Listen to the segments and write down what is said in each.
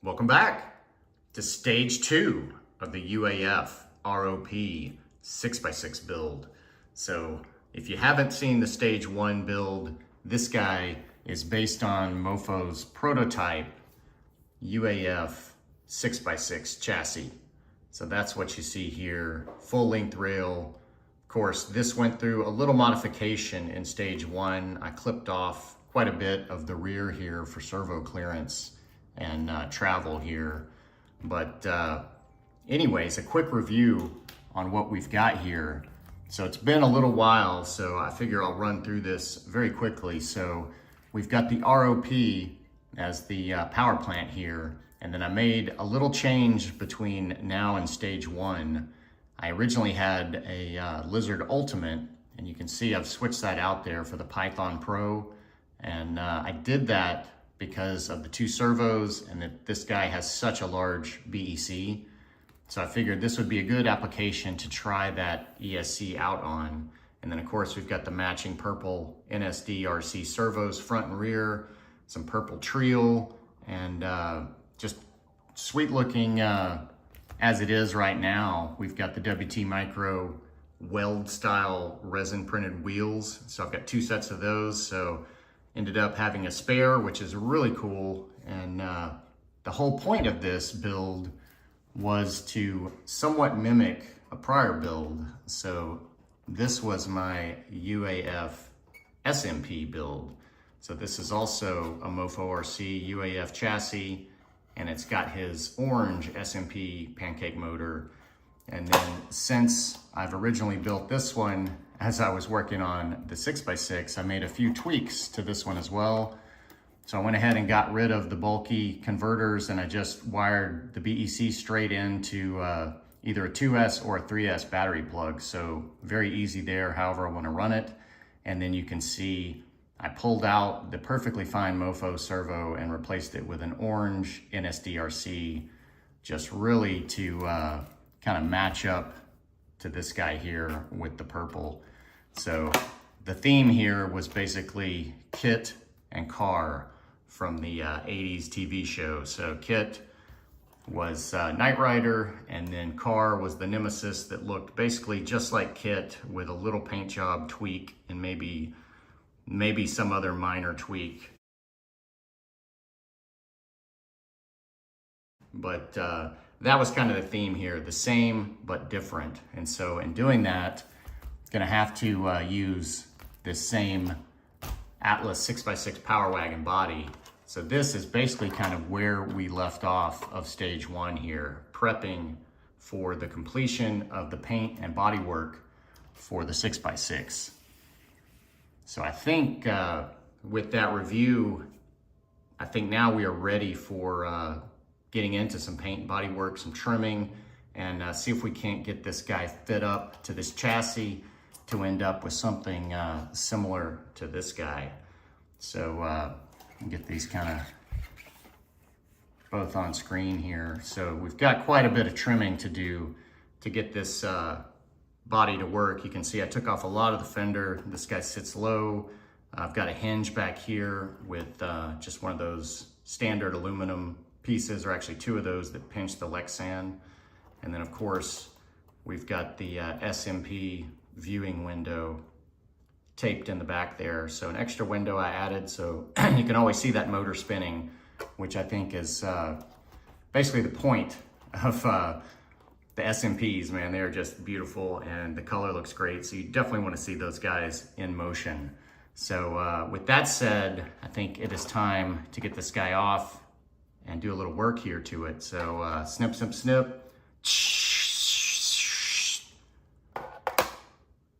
Welcome back to stage 2 of the UAF ROP 6x6 build. So if you haven't seen the stage 1 build, this guy is based on Mofo's prototype UAF 6x6 chassis. So that's what you see here, full length rail. Of course, this went through a little modification in stage 1. I clipped off quite a bit of the rear here for servo clearance and travel here. But anyways, a quick review on what we've got here. So it's been a little while, so I figure I'll run through this very quickly. So we've got the ROP as the power plant here, and then I made a little change between now and stage 1. I originally had a Lizard Ultimate, and you can see I've switched that out there for the Python Pro, and I did that because of the 2 servos and that this guy has such a large BEC. So I figured this would be a good application to try that ESC out on. And then of course we've got the matching purple NSD RC servos front and rear, some purple treel, and just sweet looking as it is right now. We've got the WT Micro weld style resin printed wheels. So I've got 2 sets of those. So ended up having a spare, which is really cool. And the whole point of this build was to somewhat mimic a prior build. So this was my UAF SMP build. So this is also a Mofo RC UAF chassis, and it's got his orange SMP Pancake motor. And then since I've originally built this one, as I was working on the 6x6, I made a few tweaks to this one as well. So I went ahead and got rid of the bulky converters, and I just wired the BEC straight into either a 2S or a 3S battery plug. So very easy there, however I want to run it. And then you can see I pulled out the perfectly fine Mofo servo and replaced it with an orange NSDRC, just really to kind of match up to this guy here with the purple. So the theme here was basically Kit and Car from the 80s TV show. So Kit was Knight Rider, and then Car was the nemesis that looked basically just like Kit with a little paint job tweak and maybe some other minor tweak. But that was kind of the theme here, the same but different. And so in doing that, gonna have to use this same Atlas 6x6 Power Wagon body. So this is basically kind of where we left off of stage 1 here, prepping for the completion of the paint and body work for the 6x6. So I think with that review, I think now we are ready for getting into some paint and body work, some trimming, and see if we can't get this guy fit up to this chassis to end up with something similar to this guy. So get these kind of both on screen here. So we've got quite a bit of trimming to do to get this body to work. You can see I took off a lot of the fender. This guy sits low. I've got a hinge back here with just one of those standard aluminum pieces, or actually 2 of those that pinch the Lexan. And then of course, we've got the SMP viewing window taped in the back there. So an extra window I added so you can always see that motor spinning, which I think is basically the point of the SMPs, man. They're just beautiful and the color looks great. So you definitely want to see those guys in motion. So with that said, I think it is time to get this guy off and do a little work here to it. So snip, snip, snip.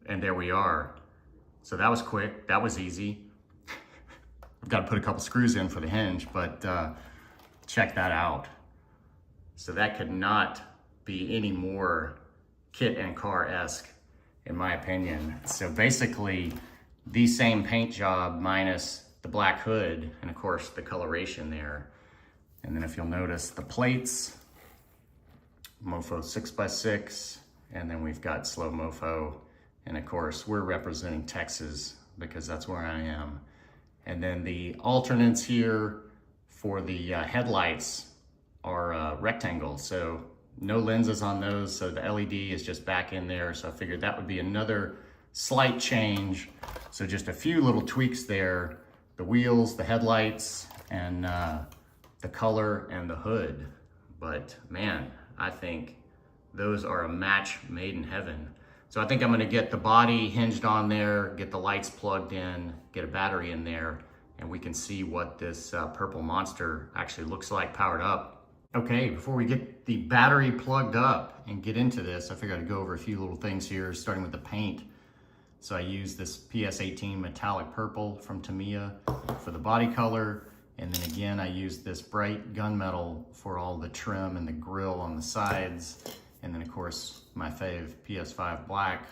And there we are. So that was quick, that was easy. I've got to put a couple screws in for the hinge, but check that out. So that could not be any more Kit and Car-esque, in my opinion. So basically, the same paint job minus the black hood, and of course the coloration there. And then if you'll notice the plates, Mofo 6x6, and then we've got Slow Mofo. And of course, we're representing Texas because that's where I am. And then the alternates here for the headlights are rectangle, so no lenses on those, so the LED is just back in there. So I figured that would be another slight change. So just a few little tweaks there, the wheels, the headlights, and the color and the hood. But man, I think those are a match made in heaven. So I think I'm gonna get the body hinged on there, get the lights plugged in, get a battery in there, and we can see what this purple monster actually looks like powered up. Okay, before we get the battery plugged up and get into this, I figured I'd go over a few little things here, starting with the paint. So I use this PS18 metallic purple from Tamiya for the body color. And then again, I use this bright gunmetal for all the trim and the grille on the sides. And then of course, my fave PS5 black.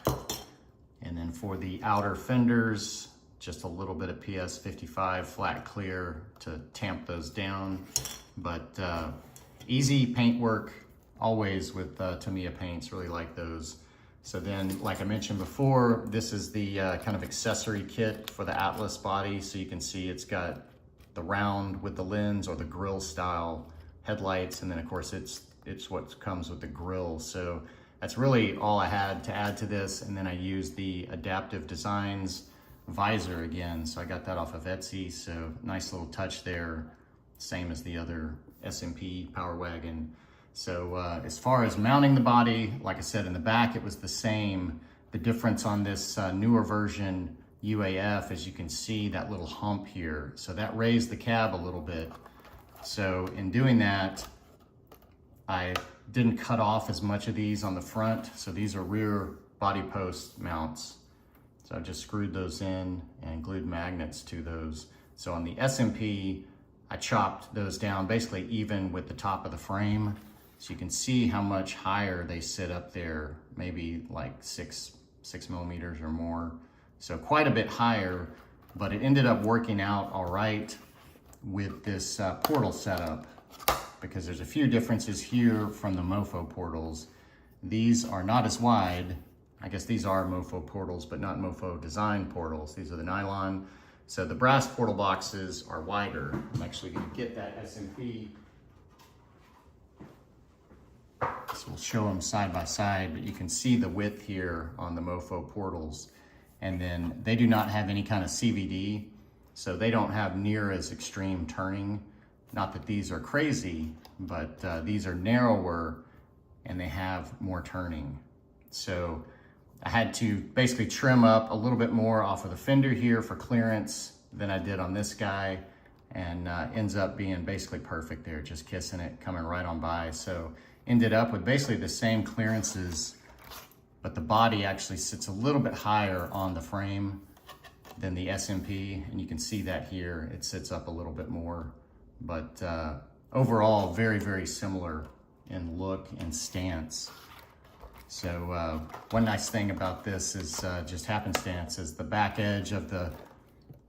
And then for the outer fenders, just a little bit of PS55 flat clear to tamp those down. But easy paint work, always with Tamiya paints, really like those. So then, like I mentioned before, this is the kind of accessory kit for the Atlas body. So you can see it's got the round with the lens or the grill style headlights. And then of course it's what comes with the grill. So that's really all I had to add to this. And then I used the Adaptive Designs visor again. So I got that off of Etsy. So nice little touch there. Same as the other SMP Power Wagon. So as far as mounting the body, like I said, in the back, it was the same. The difference on this newer version UAF, as you can see that little hump here. So that raised the cab a little bit. So in doing that, I didn't cut off as much of these on the front. So these are rear body post mounts. So I just screwed those in and glued magnets to those. So on the SMP, I chopped those down basically even with the top of the frame. So you can see how much higher they sit up there, maybe like six millimeters or more. So quite a bit higher, but it ended up working out all right with this portal setup, because there's a few differences here from the Mofo portals. These are not as wide. I guess these are Mofo portals, but not Mofo design portals. These are the nylon. So the brass portal boxes are wider. I'm actually gonna get that SMP. So we'll show them side by side, but you can see the width here on the Mofo portals. And then they do not have any kind of CVD, so they don't have near as extreme turning. Not that these are crazy, but these are narrower and they have more turning. So I had to basically trim up a little bit more off of the fender here for clearance than I did on this guy, and ends up being basically perfect there, just kissing it, coming right on by. So ended up with basically the same clearances, but the body actually sits a little bit higher on the frame than the SMP, and you can see that here, it sits up a little bit more. But overall, very, very similar in look and stance. So one nice thing about this is just happenstance, is the back edge of the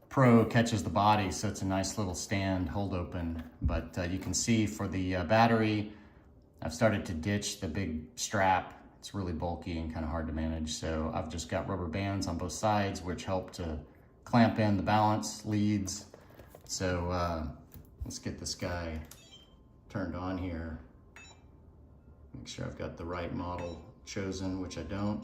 Pro catches the body, so it's a nice little stand hold open. But you can see for the battery, I've started to ditch the big strap. It's really bulky and kind of hard to manage. So I've just got rubber bands on both sides, which help to clamp in the balance leads. So let's get this guy turned on here. Make sure I've got the right model chosen, which I don't.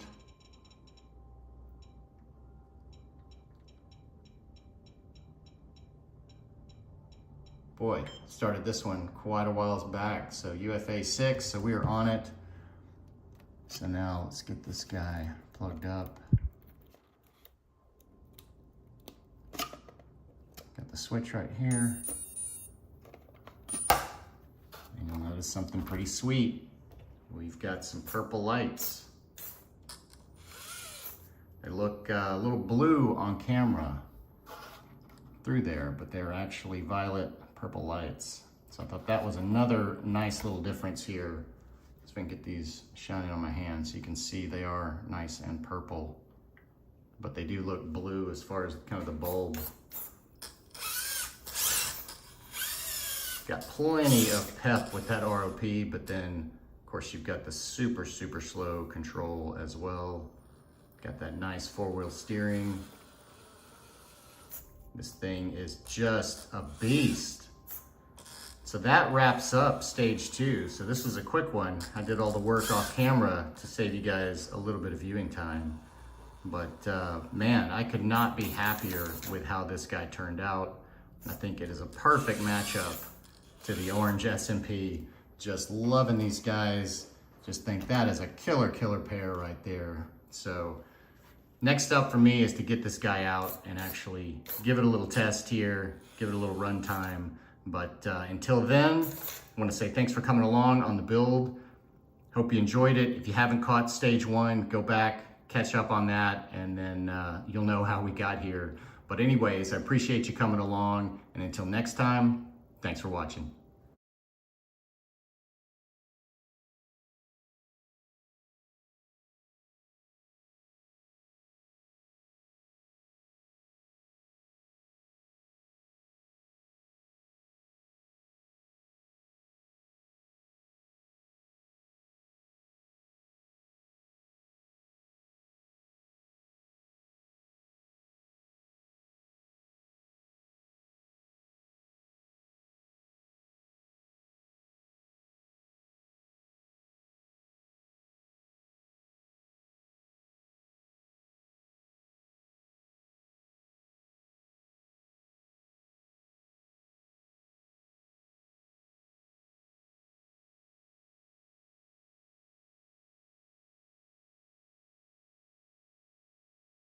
Boy, started this one quite a while back. So UFA 6, so we are on it. So now let's get this guy plugged up. Got the switch right here. And you'll notice something pretty sweet. We've got some purple lights. They look a little blue on camera through there, but they're actually violet purple lights. So I thought that was another nice little difference here. So I can get these shining on my hand so you can see they are nice and purple, but they do look blue as far as kind of the bulb. Got plenty of pep with that ROP, but then of course you've got the super, super slow control as well. Got that nice four-wheel steering. This thing is just a beast. So that wraps up stage 2. So this was a quick one. I did all the work off camera to save you guys a little bit of viewing time. But man, I could not be happier with how this guy turned out. I think it is a perfect matchup to the orange SMP. Just loving these guys. Just think that is a killer pair right there. So next up for me is to get this guy out and actually give it a little test here, give it a little run time. But until then, I want to say thanks for coming along on the build. Hope you enjoyed it. If you haven't caught stage 1, go back, catch up on that, and then you'll know how we got here. But anyways, I appreciate you coming along, and until next time, thanks for watching.